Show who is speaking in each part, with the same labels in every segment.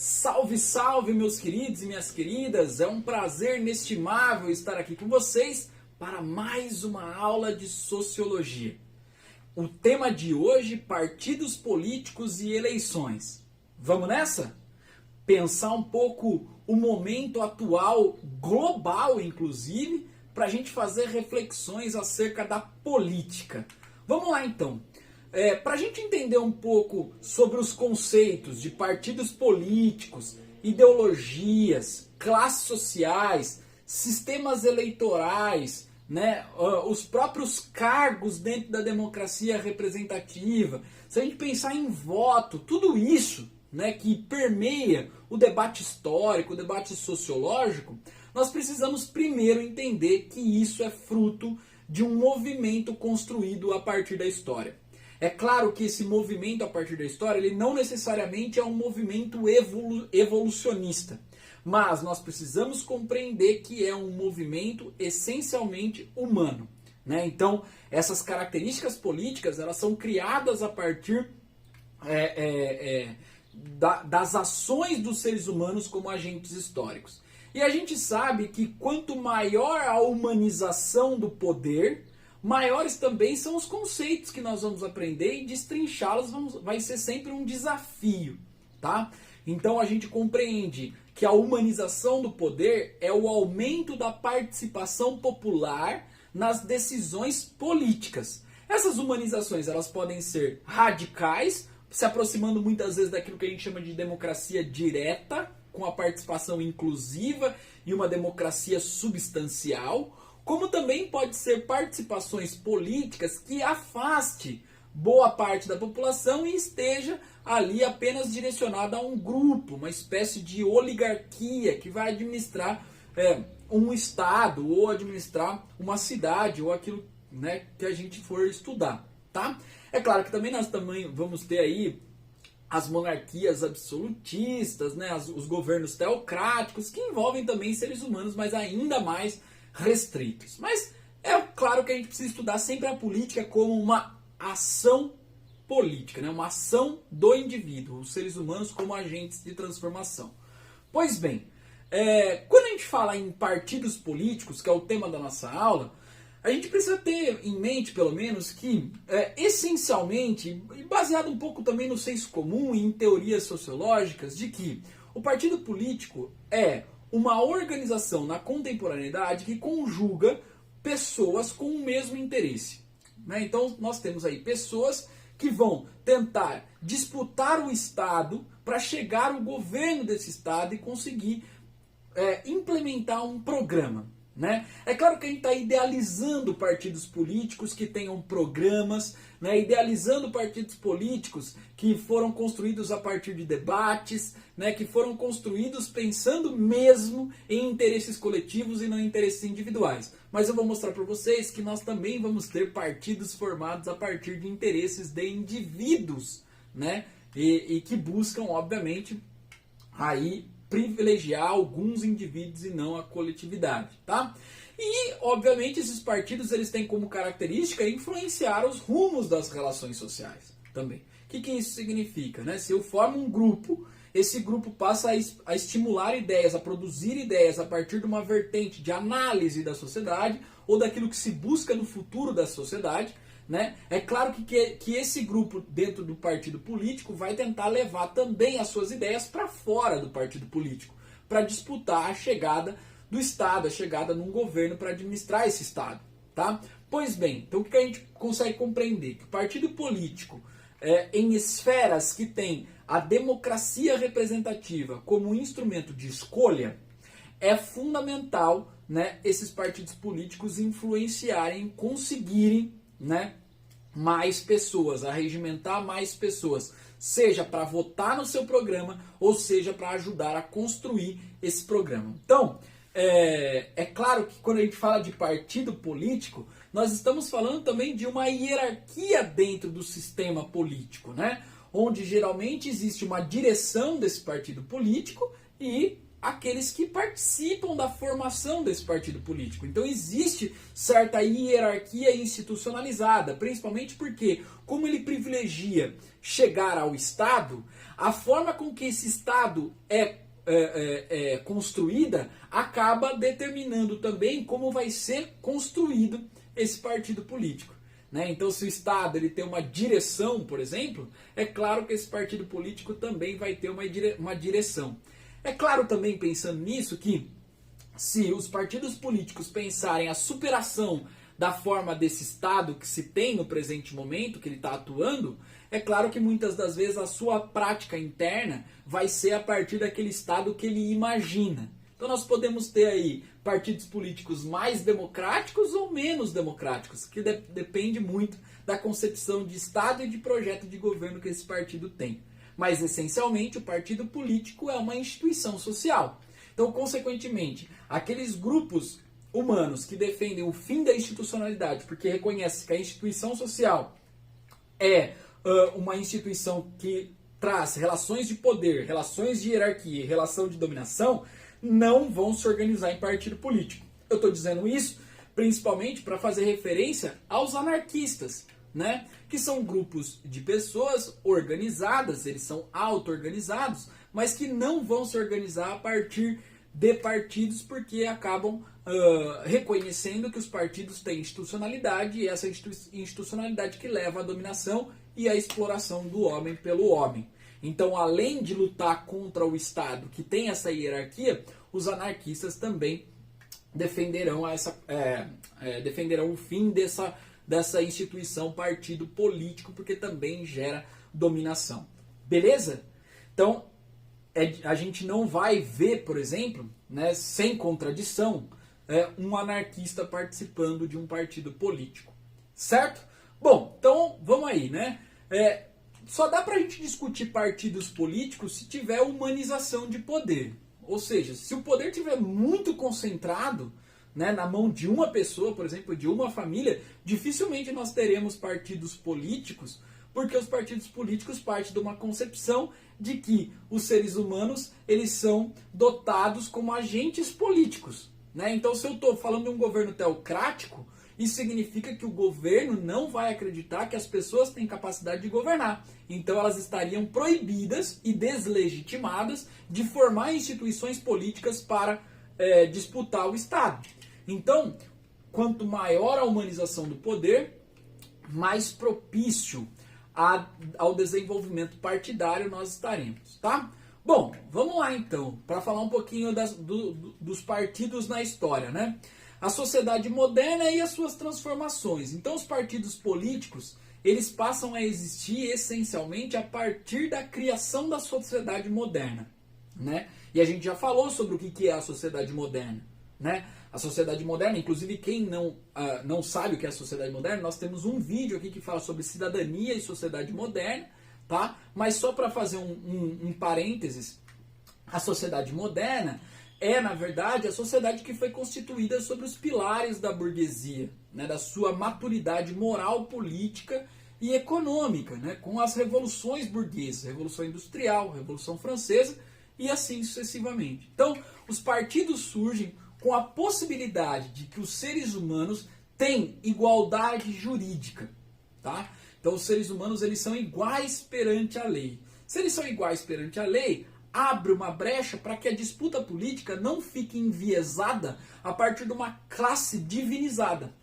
Speaker 1: Salve, salve, meus queridos e minhas queridas! É um prazer inestimável estar aqui com vocês para mais uma aula de Sociologia. O tema de hoje, partidos políticos e eleições. Vamos nessa? Pensar um pouco o momento atual, global inclusive, para a gente fazer reflexões acerca da política. Vamos lá então. Para a gente entender um pouco sobre os conceitos de partidos políticos, ideologias, classes sociais, sistemas eleitorais, né, os próprios cargos dentro da democracia representativa, se a gente pensar em voto, tudo isso, né, que permeia o debate histórico, o debate sociológico, nós precisamos primeiro entender que isso é fruto de um movimento construído a partir da história. É claro que esse movimento a partir da história, ele não necessariamente é um movimento evolucionista, mas nós precisamos compreender que é um movimento essencialmente humano, né? Então, essas características políticas, elas são criadas a partir das ações dos seres humanos como agentes históricos. E a gente sabe que quanto maior a humanização do poder, maiores também são os conceitos que nós vamos aprender e destrinchá-los vai ser sempre um desafio, tá? Então a gente compreende que a humanização do poder é o aumento da participação popular nas decisões políticas. Essas humanizações, elas podem ser radicais, se aproximando muitas vezes daquilo que a gente chama de democracia direta, com a participação inclusiva e uma democracia substancial, como também pode ser participações políticas que afaste boa parte da população e esteja ali apenas direcionada a um grupo, uma espécie de oligarquia que vai administrar um estado ou administrar uma cidade ou aquilo, né, que a gente for estudar, tá? É claro que também nós vamos ter aí as monarquias absolutistas, né, os governos teocráticos, que envolvem também seres humanos, mas ainda mais restritos. Mas é claro que a gente precisa estudar sempre a política como uma ação política, né? Uma ação do indivíduo, os seres humanos como agentes de transformação. Pois bem, quando a gente fala em partidos políticos, que é o tema da nossa aula, a gente precisa ter em mente, pelo menos, que essencialmente, e baseado um pouco também no senso comum e em teorias sociológicas, de que o partido político é uma organização na contemporaneidade que conjuga pessoas com o mesmo interesse, né? Então nós temos aí pessoas que vão tentar disputar o Estado para chegar ao governo desse Estado e conseguir implementar um programa, né? É claro que a gente está idealizando partidos políticos que tenham programas, né? Idealizando partidos políticos que foram construídos a partir de debates, né? Que foram construídos pensando mesmo em interesses coletivos e não em interesses individuais. Mas eu vou mostrar para vocês que nós também vamos ter partidos formados a partir de interesses de indivíduos, né? E que buscam, obviamente, aí privilegiar alguns indivíduos e não a coletividade, tá? E, obviamente, esses partidos eles têm como característica influenciar os rumos das relações sociais também. O que isso significa, né? Se eu formo um grupo, esse grupo passa a estimular ideias, a produzir ideias a partir de uma vertente de análise da sociedade ou daquilo que se busca no futuro da sociedade, né? É claro que esse grupo dentro do partido político vai tentar levar também as suas ideias para fora do partido político, para disputar a chegada do Estado, a chegada num governo para administrar esse Estado, tá? Pois bem, então o que a gente consegue compreender? Que o partido político, em esferas que tem a democracia representativa como instrumento de escolha, é fundamental, né, esses partidos políticos influenciarem, conseguirem, né, mais pessoas, arregimentar mais pessoas, seja para votar no seu programa ou seja para ajudar a construir esse programa. Então, é claro que quando a gente fala de partido político, nós estamos falando também de uma hierarquia dentro do sistema político, né? Onde geralmente existe uma direção desse partido político e aqueles que participam da formação desse partido político. Então existe certa hierarquia institucionalizada, principalmente porque, como ele privilegia chegar ao Estado, a forma com que esse Estado é construída acaba determinando também como vai ser construído esse partido político. Né? Então, se o Estado ele tem uma direção, por exemplo, é claro que esse partido político também vai ter uma direção. É claro também, pensando nisso, que se os partidos políticos pensarem a superação da forma desse Estado que se tem no presente momento, que ele está atuando, é claro que muitas das vezes a sua prática interna vai ser a partir daquele Estado que ele imagina. Então nós podemos ter aí partidos políticos mais democráticos ou menos democráticos, que depende muito da concepção de Estado e de projeto de governo que esse partido tem. Mas, essencialmente, o partido político é uma instituição social. Então, consequentemente, aqueles grupos humanos que defendem o fim da institucionalidade, porque reconhecem que a instituição social é uma instituição que traz relações de poder, relações de hierarquia e relação de dominação, não vão se organizar em partido político. Eu estou dizendo isso principalmente para fazer referência aos anarquistas, né? Que são grupos de pessoas organizadas, eles são auto-organizados, mas que não vão se organizar a partir de partidos porque acabam reconhecendo que os partidos têm institucionalidade e essa institucionalidade que leva à dominação e à exploração do homem pelo homem. Então, além de lutar contra o Estado que tem essa hierarquia, os anarquistas também defenderão o fim dessa instituição partido político, porque também gera dominação. Beleza? Então, a gente não vai ver, por exemplo, né, sem contradição, um anarquista participando de um partido político. Certo? Bom, então vamos aí, né? Só dá pra gente discutir partidos políticos se tiver humanização de poder. Ou seja, se o poder estiver muito concentrado, né, na mão de uma pessoa, por exemplo, de uma família, dificilmente nós teremos partidos políticos, porque os partidos políticos partem de uma concepção de que os seres humanos eles são dotados como agentes políticos. Né? Então, se eu estou falando de um governo teocrático, isso significa que o governo não vai acreditar que as pessoas têm capacidade de governar. Então elas estariam proibidas e deslegitimadas de formar instituições políticas para disputar o Estado. Então, quanto maior a humanização do poder, mais propício ao desenvolvimento partidário nós estaremos. Tá? Bom, vamos lá então, para falar um pouquinho dos partidos na história, né? A sociedade moderna e as suas transformações. Então, os partidos políticos, eles passam a existir essencialmente a partir da criação da sociedade moderna, né? E a gente já falou sobre o que é a sociedade moderna, né? A sociedade moderna, inclusive quem não sabe o que é a sociedade moderna, nós temos um vídeo aqui que fala sobre cidadania e sociedade moderna, tá? Mas só para fazer um parênteses, a sociedade moderna na verdade, a sociedade que foi constituída sobre os pilares da burguesia, né, da sua maturidade moral, política e econômica, né, com as revoluções burguesas, Revolução Industrial, Revolução Francesa e assim sucessivamente. Então, os partidos surgem com a possibilidade de que os seres humanos têm igualdade jurídica. Tá? Então, os seres humanos eles são iguais perante a lei. Se eles são iguais perante a lei, abre uma brecha para que a disputa política não fique enviesada a partir de uma classe divinizada,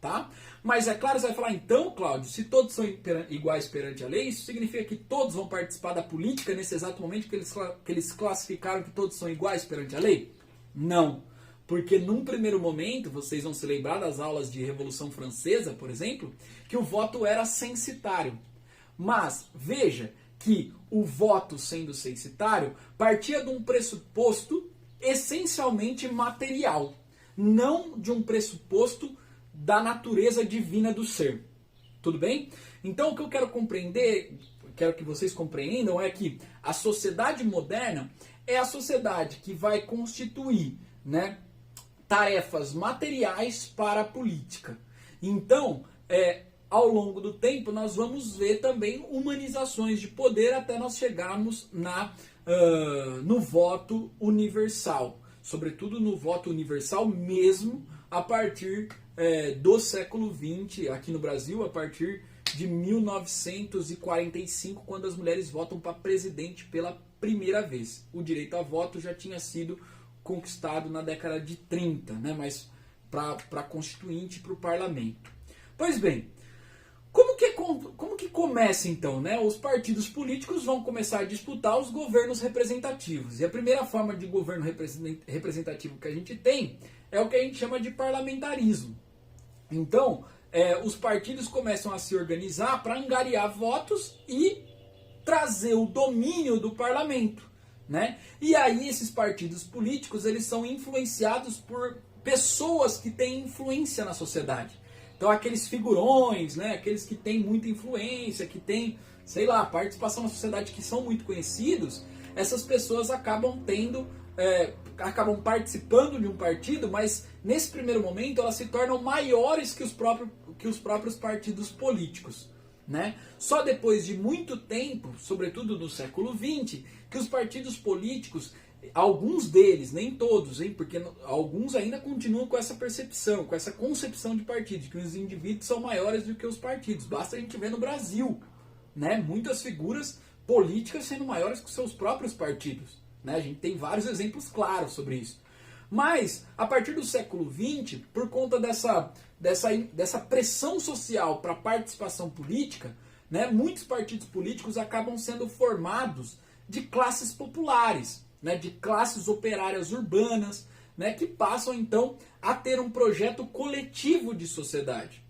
Speaker 1: tá? Mas é claro, você vai falar, então, Cláudio, se todos são iguais perante a lei, isso significa que todos vão participar da política nesse exato momento que eles classificaram que todos são iguais perante a lei? Não, porque num primeiro momento, vocês vão se lembrar das aulas de Revolução Francesa, por exemplo, que o voto era censitário. Mas, veja, que o voto sendo censitário partia de um pressuposto essencialmente material, não de um pressuposto da natureza divina do ser. Tudo bem? Então o que eu quero compreender, quero que vocês compreendam é que a sociedade moderna é a sociedade que vai constituir, né, tarefas materiais para a política. Então, ao longo do tempo, nós vamos ver também humanizações de poder até nós chegarmos na no voto universal, sobretudo no voto universal mesmo a partir do século XX, aqui no Brasil, a partir de 1945, quando as mulheres votam para presidente pela primeira vez. O direito a voto já tinha sido conquistado na década de 30, né? Mas para constituinte, para o parlamento. Pois bem, como que começa então, né? Os partidos políticos vão começar a disputar os governos representativos. E a primeira forma de governo representativo que a gente tem é o que a gente chama de parlamentarismo. Então, os partidos começam a se organizar para angariar votos e trazer o domínio do parlamento, né? E aí esses partidos políticos, eles são influenciados por pessoas que têm influência na sociedade. Então aqueles figurões, né, aqueles que têm muita influência, que têm, sei lá, participação na sociedade, que são muito conhecidos, essas pessoas acabam acabam participando de um partido, mas nesse primeiro momento elas se tornam maiores que os próprios partidos políticos, né? Só depois de muito tempo, sobretudo no século XX, que os partidos políticos, alguns deles, nem todos, hein, porque alguns ainda continuam com essa percepção, com essa concepção de partido, de que os indivíduos são maiores do que os partidos. Basta a gente ver no Brasil, né, muitas figuras políticas sendo maiores que seus próprios partidos, né? A gente tem vários exemplos claros sobre isso. Mas, a partir do século XX, por conta dessa pressão social para a participação política, né, muitos partidos políticos acabam sendo formados de classes populares, né, de classes operárias urbanas, né, que passam então a ter um projeto coletivo de sociedade,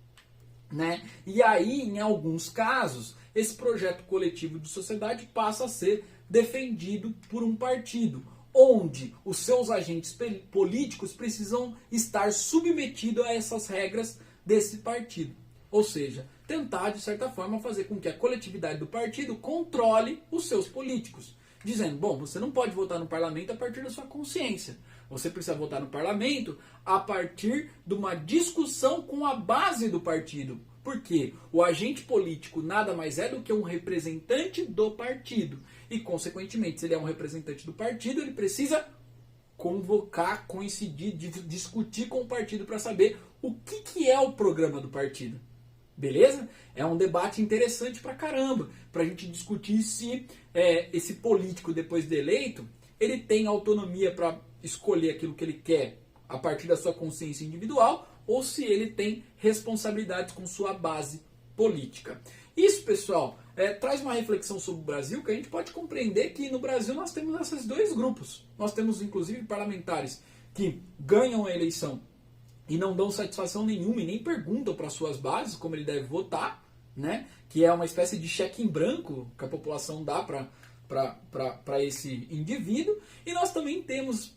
Speaker 1: né? E aí, em alguns casos, esse projeto coletivo de sociedade passa a ser defendido por um partido, onde os seus agentes políticos precisam estar submetidos a essas regras desse partido. Ou seja, tentar, de certa forma, fazer com que a coletividade do partido controle os seus políticos. Dizendo, bom, você não pode votar no parlamento a partir da sua consciência. Você precisa votar no parlamento a partir de uma discussão com a base do partido. Porque o agente político nada mais é do que um representante do partido. E, consequentemente, se ele é um representante do partido, ele precisa convocar, coincidir, discutir com o partido para saber o que é o programa do partido. Beleza? É um debate interessante pra caramba, pra gente discutir se esse político, depois de eleito, ele tem autonomia para escolher aquilo que ele quer a partir da sua consciência individual, ou se ele tem responsabilidades com sua base política. Isso, pessoal, traz uma reflexão sobre o Brasil, que a gente pode compreender que no Brasil nós temos esses dois grupos. Nós temos, inclusive, parlamentares que ganham a eleição e não dão satisfação nenhuma e nem perguntam para suas bases como ele deve votar, né? Que é uma espécie de cheque em branco que a população dá para esse indivíduo. E nós também temos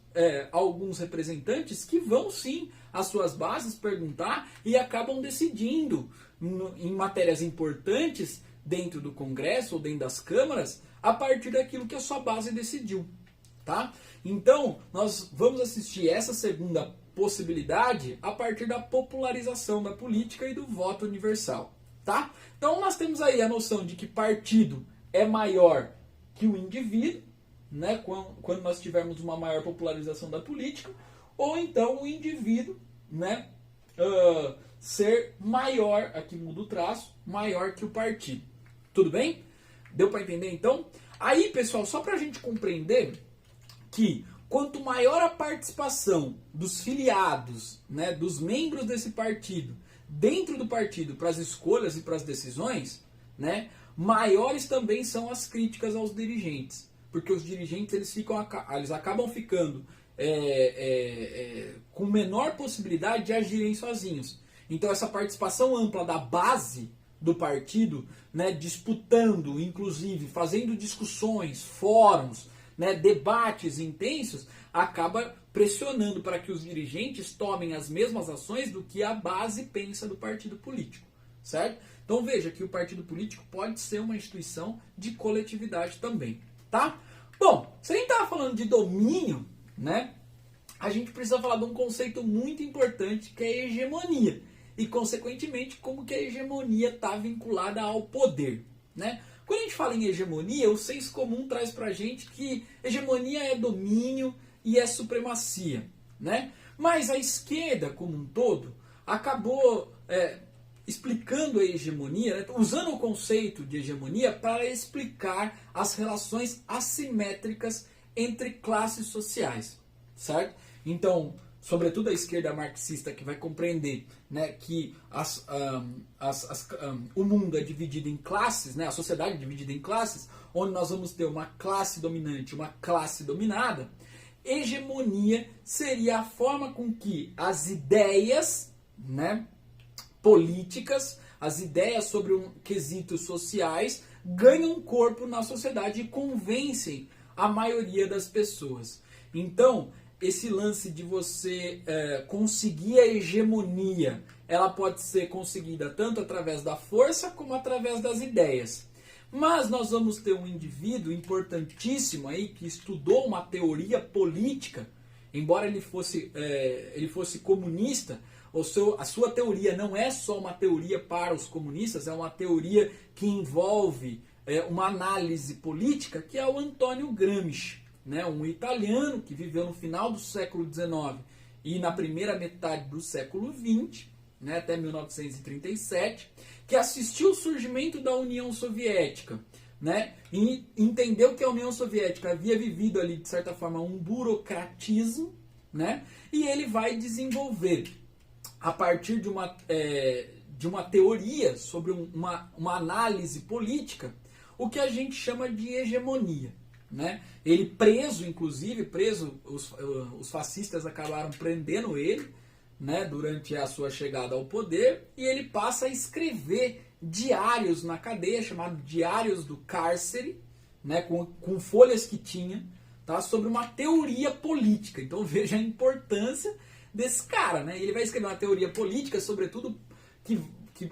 Speaker 1: alguns representantes que vão sim às suas bases perguntar e acabam decidindo em matérias importantes dentro do Congresso ou dentro das câmaras a partir daquilo que a sua base decidiu, tá? Então, nós vamos assistir essa segunda possibilidade a partir da popularização da política e do voto universal, tá? Então nós temos aí a noção de que partido é maior que o indivíduo, né? Quando nós tivermos uma maior popularização da política, ou então o indivíduo, né? Ser maior, aqui muda o traço, maior que o partido. Tudo bem? Deu para entender então? Aí, pessoal, só para a gente compreender que quanto maior a participação dos filiados, né, dos membros desse partido, dentro do partido para as escolhas e para as decisões, né, maiores também são as críticas aos dirigentes. Porque os dirigentes eles acabam ficando com menor possibilidade de agirem sozinhos. Então essa participação ampla da base do partido, né, disputando, inclusive, fazendo discussões, fóruns, né, debates intensos, acaba pressionando para que os dirigentes tomem as mesmas ações do que a base pensa do partido político, certo? Então veja que o partido político pode ser uma instituição de coletividade também, tá? Bom, se a gente estava falando de domínio, né, a gente precisa falar de um conceito muito importante que é a hegemonia e, consequentemente, como que a hegemonia está vinculada ao poder, né? Quando a gente fala em hegemonia, o senso comum traz pra gente que hegemonia é domínio e é supremacia, né? Mas a esquerda, como um todo, acabou explicando a hegemonia, né? Usando o conceito de hegemonia para explicar as relações assimétricas entre classes sociais, certo? Então, sobretudo a esquerda marxista, que vai compreender, né, que o mundo é dividido em classes, né, a sociedade é dividida em classes, onde nós vamos ter uma classe dominante e uma classe dominada. Hegemonia seria a forma com que as ideias, né, políticas, as ideias sobre quesitos sociais ganham corpo na sociedade e convencem a maioria das pessoas. Então, esse lance de você conseguir a hegemonia, ela pode ser conseguida tanto através da força como através das ideias. Mas nós vamos ter um indivíduo importantíssimo aí que estudou uma teoria política, embora ele fosse comunista. A sua teoria não é só uma teoria para os comunistas, é uma teoria que envolve uma análise política, que é o Antônio Gramsci, né, um italiano que viveu no final do século XIX e na primeira metade do século XX, né, até 1937, que assistiu o surgimento da União Soviética, né, e entendeu que a União Soviética havia vivido ali, de certa forma, um burocratismo, né, e ele vai desenvolver, a partir de uma teoria sobre uma análise política, o que a gente chama de hegemonia. Né? Ele preso, inclusive, os fascistas acabaram prendendo ele, né, durante a sua chegada ao poder, e ele passa a escrever diários na cadeia, chamados Diários do Cárcere, né, com folhas que tinha, tá, sobre uma teoria política. Então veja a importância desse cara, né? Ele vai escrever uma teoria política, sobretudo que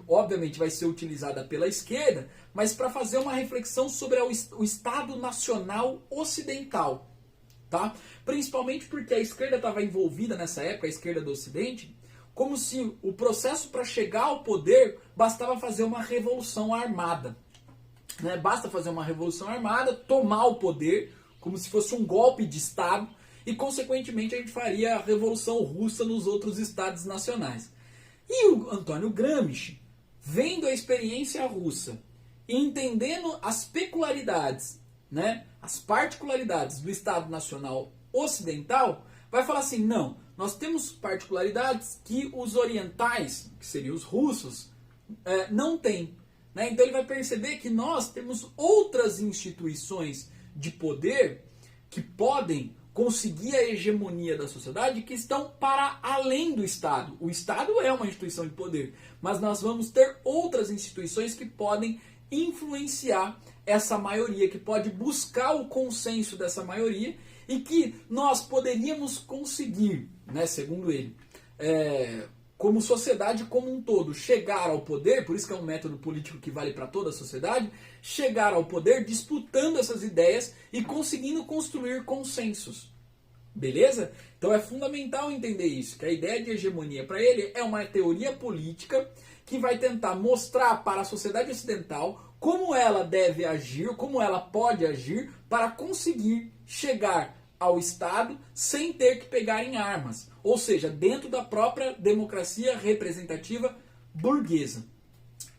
Speaker 1: obviamente vai ser utilizada pela esquerda, mas para fazer uma reflexão sobre o Estado Nacional Ocidental, tá? Principalmente porque a esquerda estava envolvida nessa época, a esquerda do Ocidente, como se o processo para chegar ao poder bastava fazer uma revolução armada, né? Basta fazer uma revolução armada, tomar o poder, como se fosse um golpe de Estado, e consequentemente a gente faria a Revolução Russa nos outros estados nacionais. E o Antônio Gramsci, vendo a experiência russa e entendendo as peculiaridades, né, as particularidades do Estado Nacional Ocidental, vai falar assim, não, nós temos particularidades que os orientais, que seriam os russos, não têm. Né? Então ele vai perceber que nós temos outras instituições de poder que podem conseguir a hegemonia da sociedade, que estão para além do Estado. O Estado é uma instituição de poder, mas nós vamos ter outras instituições que podem influenciar essa maioria, que pode buscar o consenso dessa maioria e que nós poderíamos conseguir, né, segundo ele, como sociedade como um todo, chegar ao poder, por isso que é um método político que vale para toda a sociedade, chegar ao poder disputando essas ideias e conseguindo construir consensos. Beleza? Então é fundamental entender isso, que a ideia de hegemonia para ele é uma teoria política que vai tentar mostrar para a sociedade ocidental como ela deve agir, como ela pode agir para conseguir chegar ao Estado sem ter que pegar em armas, ou seja, dentro da própria democracia representativa burguesa.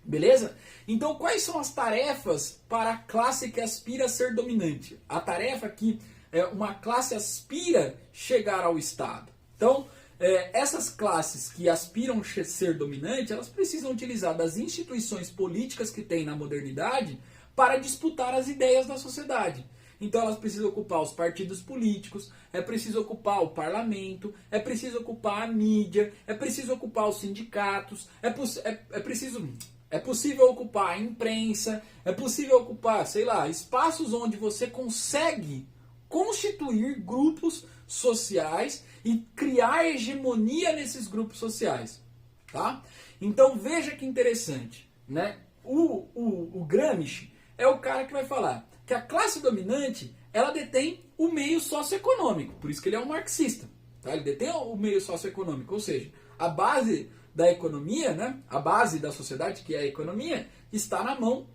Speaker 1: Beleza? Então, quais são as tarefas para a classe que aspira a ser dominante? A tarefa que uma classe aspira chegar ao Estado. Então, essas classes que aspiram a ser dominante, elas precisam utilizar das instituições políticas que tem na modernidade para disputar as ideias da sociedade. Então elas precisam ocupar os partidos políticos, é preciso ocupar o parlamento, é preciso ocupar a mídia, é preciso ocupar os sindicatos, é possível ocupar a imprensa, é possível ocupar, sei lá, espaços onde você consegue constituir grupos sociais e criar hegemonia nesses grupos sociais, tá? Então veja que interessante, né? O Gramsci é o cara que vai falar que a classe dominante, ela detém o meio socioeconômico, por isso que ele é um marxista, tá? Ele detém o meio socioeconômico, ou seja, a base da economia, né? A base da sociedade, que é a economia, está na mão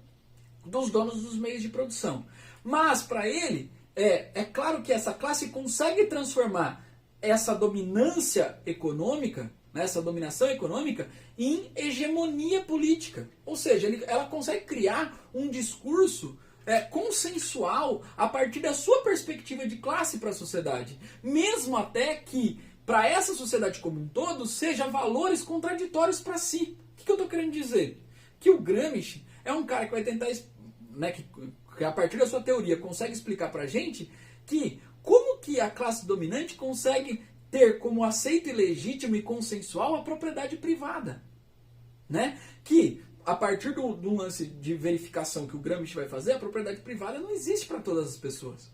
Speaker 1: dos donos dos meios de produção. Mas para ele, é claro que essa classe consegue transformar essa dominância econômica, né, essa dominação econômica, em hegemonia política. Ou seja, ela consegue criar um discurso consensual a partir da sua perspectiva de classe para a sociedade. Mesmo até que, para essa sociedade como um todo, seja valores contraditórios para si. O que eu estou querendo dizer? Que o Gramsci é um cara que vai tentar, né, que a partir da sua teoria consegue explicar para a gente que como que a classe dominante consegue ter como aceito e legítimo e consensual a propriedade privada, né? Que a partir do lance de verificação que o Gramsci vai fazer, a propriedade privada não existe para todas as pessoas,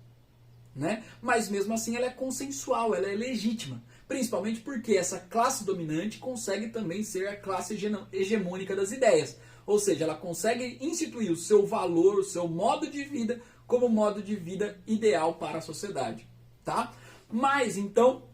Speaker 1: né? Mas mesmo assim ela é consensual, ela é legítima, principalmente porque essa classe dominante consegue também ser a classe hegemônica das ideias, ou seja, ela consegue instituir o seu valor, o seu modo de vida como modo de vida ideal para a sociedade, tá? Mas então,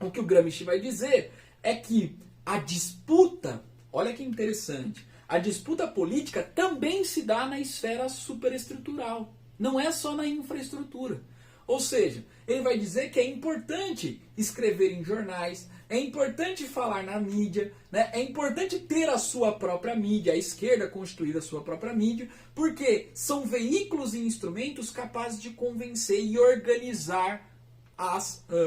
Speaker 1: o que o Gramsci vai dizer é que a disputa, olha que interessante, a disputa política também se dá na esfera superestrutural, não é só na infraestrutura. Ou seja, ele vai dizer que é importante escrever em jornais, é importante falar na mídia, né? É importante ter a sua própria mídia, a esquerda constituir a sua própria mídia, porque são veículos e instrumentos capazes de convencer e organizar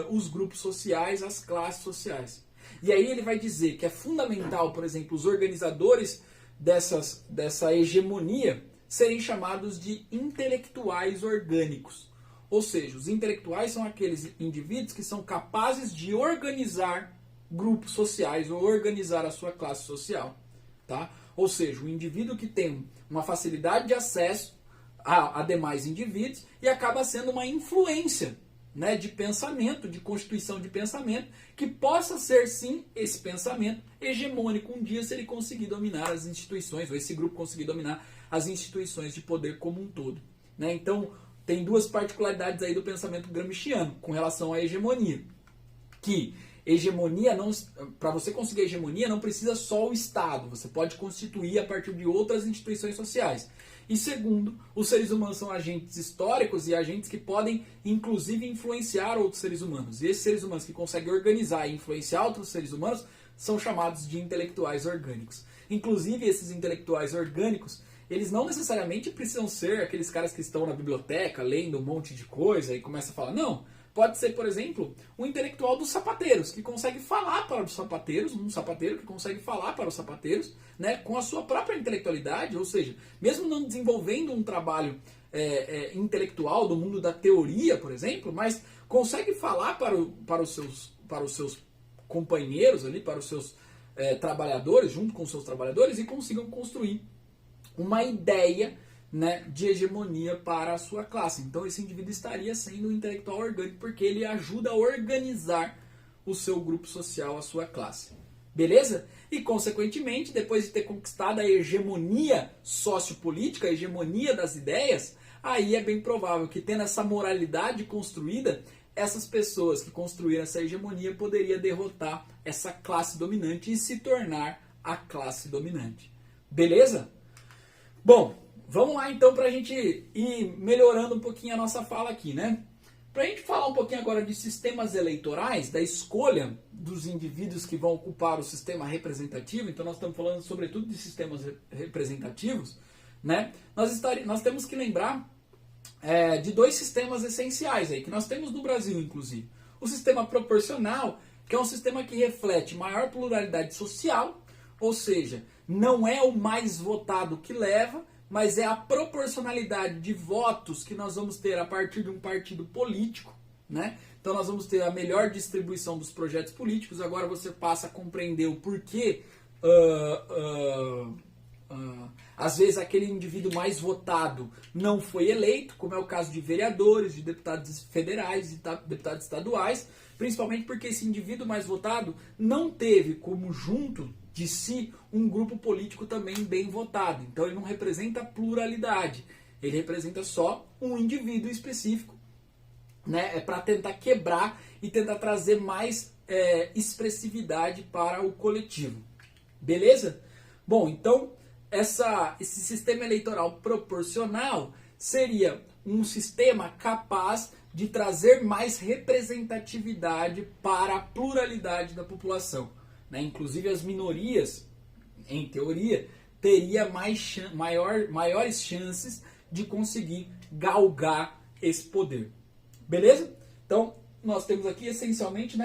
Speaker 1: os grupos sociais, as classes sociais. E aí ele vai dizer que é fundamental, por exemplo, os organizadores dessa hegemonia serem chamados de intelectuais orgânicos. Ou seja, os intelectuais são aqueles indivíduos que são capazes de organizar grupos sociais ou organizar a sua classe social. Tá? Ou seja, o indivíduo que tem uma facilidade de acesso a demais indivíduos e acaba sendo uma influência, né, de pensamento, de constituição de pensamento, que possa ser, sim, esse pensamento hegemônico um dia se ele conseguir dominar as instituições, ou esse grupo conseguir dominar as instituições de poder como um todo. Né? Então, tem duas particularidades aí do pensamento gramsciano com relação à hegemonia. Que hegemonia, para você conseguir hegemonia, não precisa só o Estado, você pode constituir a partir de outras instituições sociais. E segundo, os seres humanos são agentes históricos e agentes que podem, inclusive, influenciar outros seres humanos. E esses seres humanos que conseguem organizar e influenciar outros seres humanos são chamados de intelectuais orgânicos. Inclusive, esses intelectuais orgânicos, eles não necessariamente precisam ser aqueles caras que estão na biblioteca lendo um monte de coisa e começam a falar. Não, pode ser, por exemplo, um intelectual dos sapateiros, que consegue falar para os sapateiros, um sapateiro que consegue falar para os sapateiros, né, com a sua própria intelectualidade, ou seja, mesmo não desenvolvendo um trabalho intelectual do mundo da teoria, por exemplo, mas consegue falar para os seus companheiros ali, para os seus trabalhadores, junto com os seus trabalhadores, e consigam construir uma ideia, né, de hegemonia para a sua classe. Então esse indivíduo estaria sendo um intelectual orgânico porque ele ajuda a organizar o seu grupo social, a sua classe. Beleza? E consequentemente, depois de ter conquistado a hegemonia sociopolítica, a hegemonia das ideias, aí é bem provável que, tendo essa moralidade construída, essas pessoas que construíram essa hegemonia poderiam derrotar essa classe dominante e se tornar a classe dominante. Beleza? Bom, vamos lá então para a gente ir melhorando um pouquinho a nossa fala aqui, né? Para a gente falar um pouquinho agora de sistemas eleitorais, da escolha dos indivíduos que vão ocupar o sistema representativo, então nós estamos falando sobretudo de sistemas representativos, né? Nós temos que lembrar de dois sistemas essenciais aí, que nós temos no Brasil, inclusive. O sistema proporcional, que é um sistema que reflete maior pluralidade social, ou seja, não é o mais votado que leva, mas é a proporcionalidade de votos que nós vamos ter a partir de um partido político, né? Então nós vamos ter a melhor distribuição dos projetos políticos. Agora você passa a compreender o porquê às vezes aquele indivíduo mais votado não foi eleito, como é o caso de vereadores, de deputados federais e deputados estaduais, principalmente porque esse indivíduo mais votado não teve como junto de si um grupo político também bem votado. Então ele não representa a pluralidade, ele representa só um indivíduo específico, né? É para tentar quebrar e tentar trazer mais expressividade para o coletivo. Beleza? Bom, então esse sistema eleitoral proporcional seria um sistema capaz de trazer mais representatividade para a pluralidade da população, né? Inclusive as minorias, em teoria, teria maiores chances de conseguir galgar esse poder. Beleza? Então, nós temos aqui essencialmente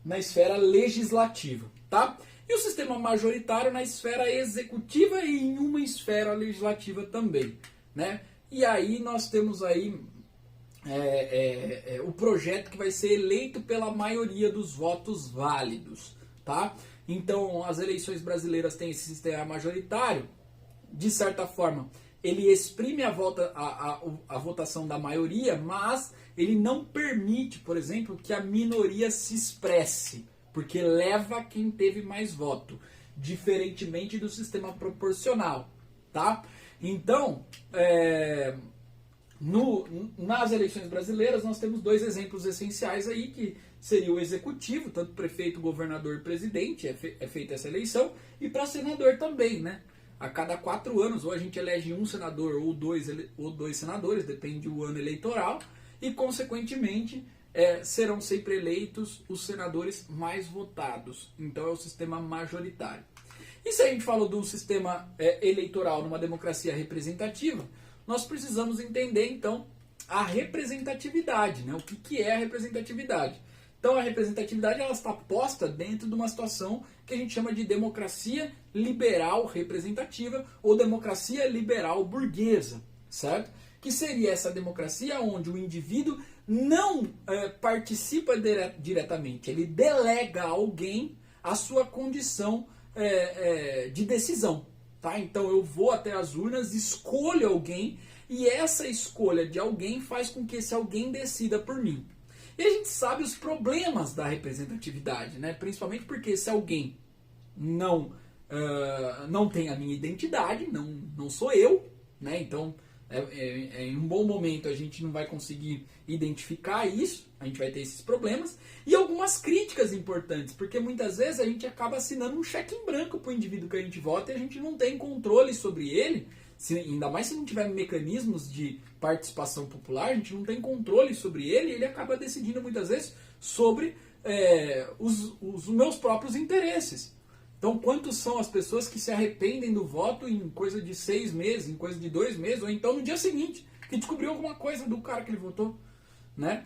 Speaker 1: na esfera legislativa, tá? E o sistema majoritário na esfera executiva e em uma esfera legislativa também, né? E aí nós temos aí o projeto que vai ser eleito pela maioria dos votos válidos, tá? Então, as eleições brasileiras têm esse sistema majoritário, de certa forma, ele exprime a votação da maioria, mas ele não permite, por exemplo, que a minoria se expresse, porque leva quem teve mais voto, diferentemente do sistema proporcional, tá? Então, nas eleições brasileiras, nós temos dois exemplos essenciais aí, que seria o executivo, tanto prefeito, governador e presidente, é feita essa eleição, e para senador também, né? A cada 4 anos, ou a gente elege um senador ou dois senadores, depende do ano eleitoral, e consequentemente serão sempre eleitos os senadores mais votados. Então é o sistema majoritário. E se a gente falou do sistema eleitoral numa democracia representativa, nós precisamos entender então a representatividade, né? O que é a representatividade? Então a representatividade ela está posta dentro de uma situação que a gente chama de democracia liberal representativa ou democracia liberal burguesa, certo? Que seria essa democracia onde o indivíduo não participa diretamente, ele delega a alguém a sua condição de decisão, tá? Então eu vou até as urnas, escolho alguém e essa escolha de alguém faz com que esse alguém decida por mim. E a gente sabe os problemas da representatividade, né? Principalmente porque se alguém não tem a minha identidade, não sou eu, né? Então, em um bom momento a gente não vai conseguir identificar isso, a gente vai ter esses problemas. E algumas críticas importantes, porque muitas vezes a gente acaba assinando um cheque em branco para o indivíduo que a gente vota e a gente não tem controle sobre ele. Ainda mais se não tiver mecanismos de participação popular, a gente não tem controle sobre ele e ele acaba decidindo muitas vezes sobre os meus próprios interesses. Então, quantos são as pessoas que se arrependem do voto em coisa de 6 meses, em coisa de 2 meses, ou então no dia seguinte, que descobriu alguma coisa do cara que ele votou, né?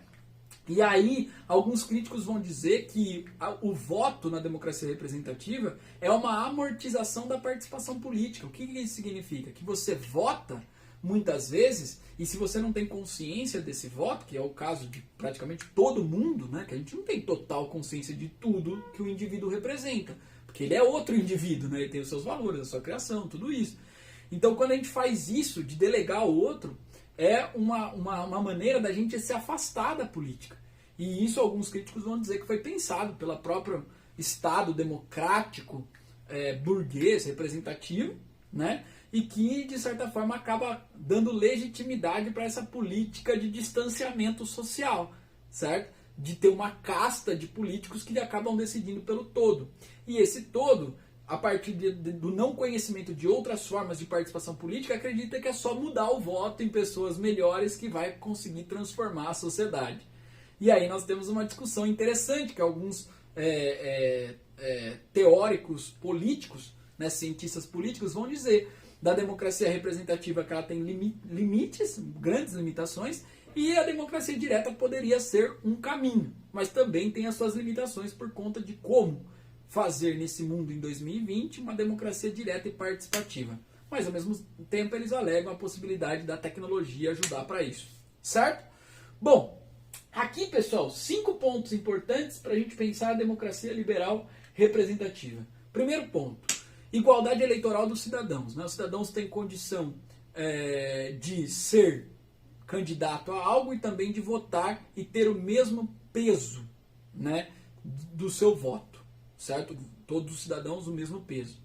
Speaker 1: E aí, alguns críticos vão dizer que o voto na democracia representativa é uma amortização da participação política. O que isso significa? Que você vota muitas vezes, e se você não tem consciência desse voto, que é o caso de praticamente todo mundo, né, que a gente não tem total consciência de tudo que o indivíduo representa, porque ele é outro indivíduo, né, ele tem os seus valores, a sua criação, tudo isso. Então, quando a gente faz isso, de delegar ao outro, é uma maneira da gente se afastar da política. E isso alguns críticos vão dizer que foi pensado pelo próprio Estado democrático, burguês, representativo, né? E que, de certa forma, acaba dando legitimidade para essa política de distanciamento social, certo? De ter uma casta de políticos que acabam decidindo pelo todo. E esse todo, a partir do não conhecimento de outras formas de participação política, acredita que é só mudar o voto em pessoas melhores que vai conseguir transformar a sociedade. E aí nós temos uma discussão interessante que alguns teóricos políticos, né, cientistas políticos, vão dizer da democracia representativa que ela tem limites, grandes limitações, e a democracia direta poderia ser um caminho, mas também tem as suas limitações por conta de como fazer nesse mundo em 2020 uma democracia direta e participativa. Mas ao mesmo tempo eles alegam a possibilidade da tecnologia ajudar para isso, certo? Bom, aqui pessoal, 5 pontos importantes para a gente pensar a democracia liberal representativa. Primeiro ponto, igualdade eleitoral dos cidadãos, né? Os cidadãos têm condição de ser candidato a algo e também de votar e ter o mesmo peso, né, do seu voto, certo? Todos os cidadãos o mesmo peso.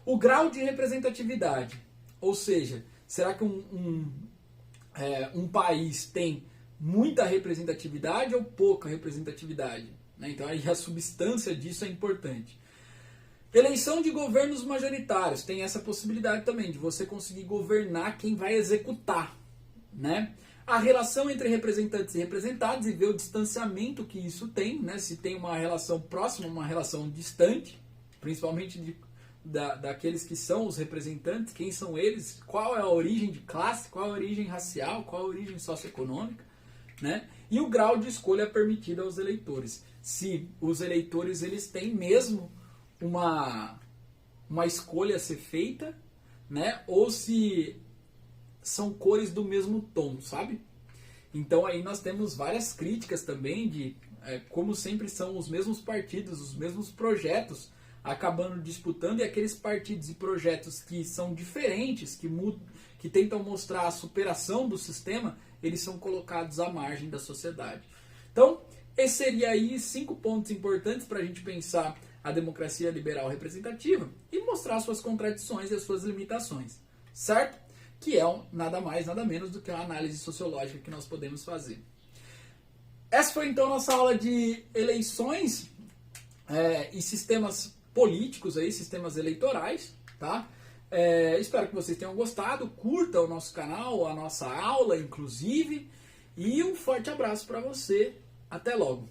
Speaker 1: O grau de representatividade, ou seja, será que um país tem muita representatividade ou pouca representatividade, né? Então aí a substância disso é importante. Eleição de governos majoritários, tem essa possibilidade também de você conseguir governar quem vai executar, né? A relação entre representantes e representados e ver o distanciamento que isso tem, né? Se tem uma relação próxima, uma relação distante, principalmente daqueles que são os representantes, quem são eles, qual é a origem de classe, qual é a origem racial, qual é a origem socioeconômica, né? E o grau de escolha permitido aos eleitores. Se os eleitores eles têm mesmo uma escolha a ser feita, né? Ou se são cores do mesmo tom, sabe? Então aí nós temos várias críticas também de como sempre são os mesmos partidos, os mesmos projetos acabando disputando, e aqueles partidos e projetos que são diferentes, que tentam mostrar a superação do sistema, eles são colocados à margem da sociedade. Então, esses seriam aí 5 pontos importantes para a gente pensar a democracia liberal representativa e mostrar suas contradições e as suas limitações, certo? Que é nada mais, nada menos do que uma análise sociológica que nós podemos fazer. Essa foi então a nossa aula de eleições e sistemas políticos, aí, sistemas eleitorais, tá? Espero que vocês tenham gostado, curta o nosso canal, a nossa aula inclusive, e um forte abraço para você, até logo!